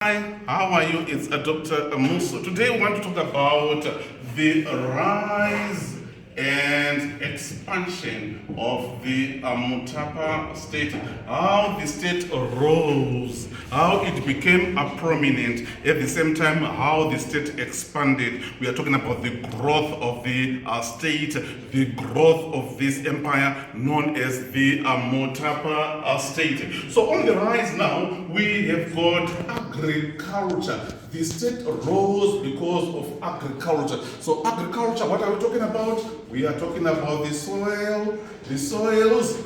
Hi, how are you? It's Dr. Muso. Today we want to talk about the rise and expansion of the Mutapa State, how the state rose, how it became a prominent, at the same time how the state expanded. We are talking about the growth of the state, the growth of this empire known as the Mutapa State. So on the rise now, we have got agriculture. The state rose because of agriculture. So agriculture, what are we talking about? We are talking about the soil, the soils,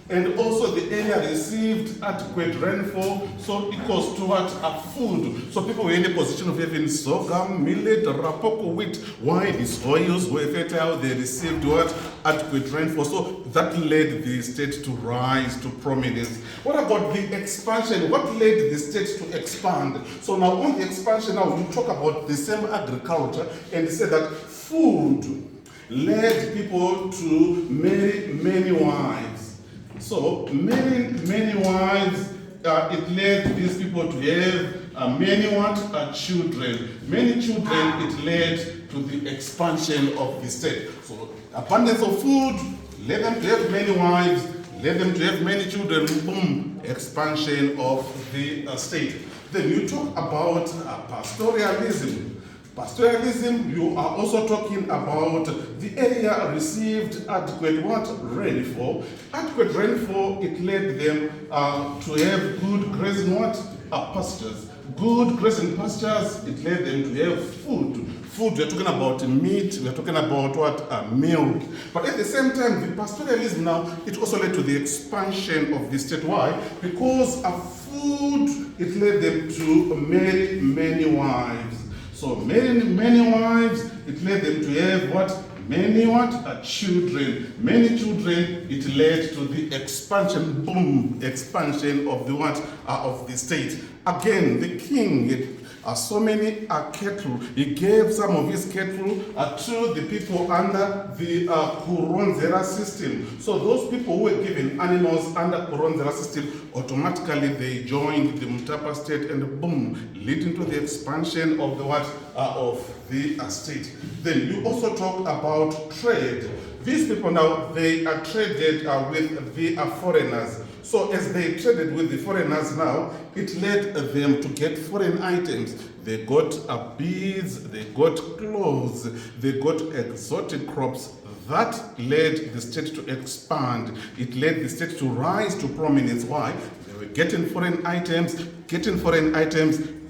and also the area received adequate rainfall, so equals to what? Food. So people were in a position of having sorghum, millet, rapoko, wheat. Why? The soils were fertile, they received what? Adequate rainfall. So that led the state to rise to prominence. What about the expansion? What led the state to expand? So now on the expansion, now you talk about the same agriculture and say that food led people to marry many wives. So many wives, it led these people to have many children. Many children, it led to the expansion of the state. So abundance of food led them to have many wives, led them to have many children. Boom, expansion of the state. Then you talk about pastoralism. Pastoralism, you are also talking about the area received adequate what? Rainfall. Adequate rainfall, it led them to have good grazing what? Pastures. Good grazing pastures, it led them to have food. Food, we're talking about meat, we're talking about what? Milk. But at the same time, the pastoralism now, it also led to the expansion of the state. Why? Because food, it led them to marry many wives. So many wives, it led them to have what? Many what? Children. Many children, it led to the expansion, boom, expansion of the what? Of the state. Again, the king, so many cattle. He gave some of his cattle to the people under the Kuronzera system. So those people who were given animals under Kuronzera system, automatically they joined the Mutapa State and boom, leading to the expansion of the what? Of the state. Then you also talk about trade. These people now, they are traded with the foreigners. So as they traded with the foreigners now, it led them to get foreign items. They got beads, they got clothes, they got exotic crops. That led the state to expand. It led the state to rise to prominence. Why? They were getting foreign items.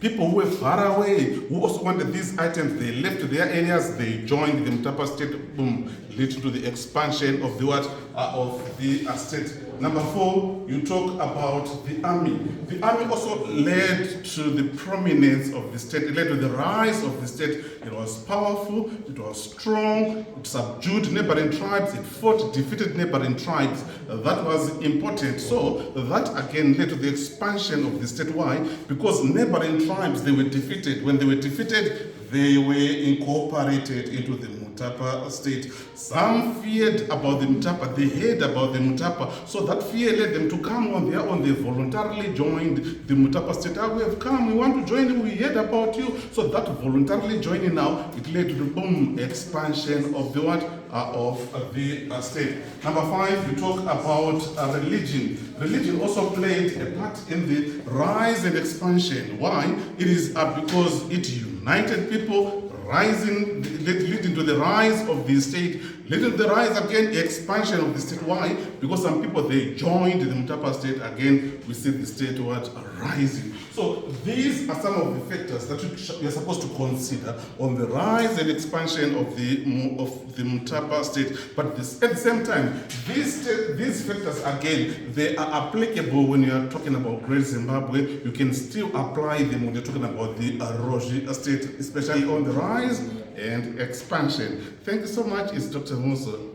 People who were far away, who also wanted these items, they left their areas, they joined the Mutapa State, boom, leading to the expansion of the what? Of the state. Number 4, you talk about the army. The army also led to the prominence of the state. It led to the rise of the state. It was powerful, it was strong, it subdued neighboring tribes, it fought, defeated neighboring tribes. That was important. So that again led to the expansion of the state. Why? Because neighboring tribes, they were defeated. When they were defeated, they were incorporated into the Mutapa State. Some feared about the Mutapa, they heard about the Mutapa, so that fear led them to come on their own. They voluntarily joined the Mutapa State. We have come, we want to join you, we heard about you. So that voluntarily joining now, it led to the boom expansion of the what? Of the state. Number 5, you talk about religion. Religion also played a part in the rise and expansion. Why? It is because it united people, leading to the rise of the state, leading to the rise again, expansion of the state. Why? Because some people, they joined the Mutapa State. Again, we see the state what? Rising. So these are some of the factors that you're supposed to consider on the rise and expansion of the Mutapa State. But at the same time, these factors, again, they are applicable when you are talking about Great Zimbabwe. You can still apply them when you're talking about the Roji State, especially on the rise and expansion. Thank you so much. It's Dr. Muso.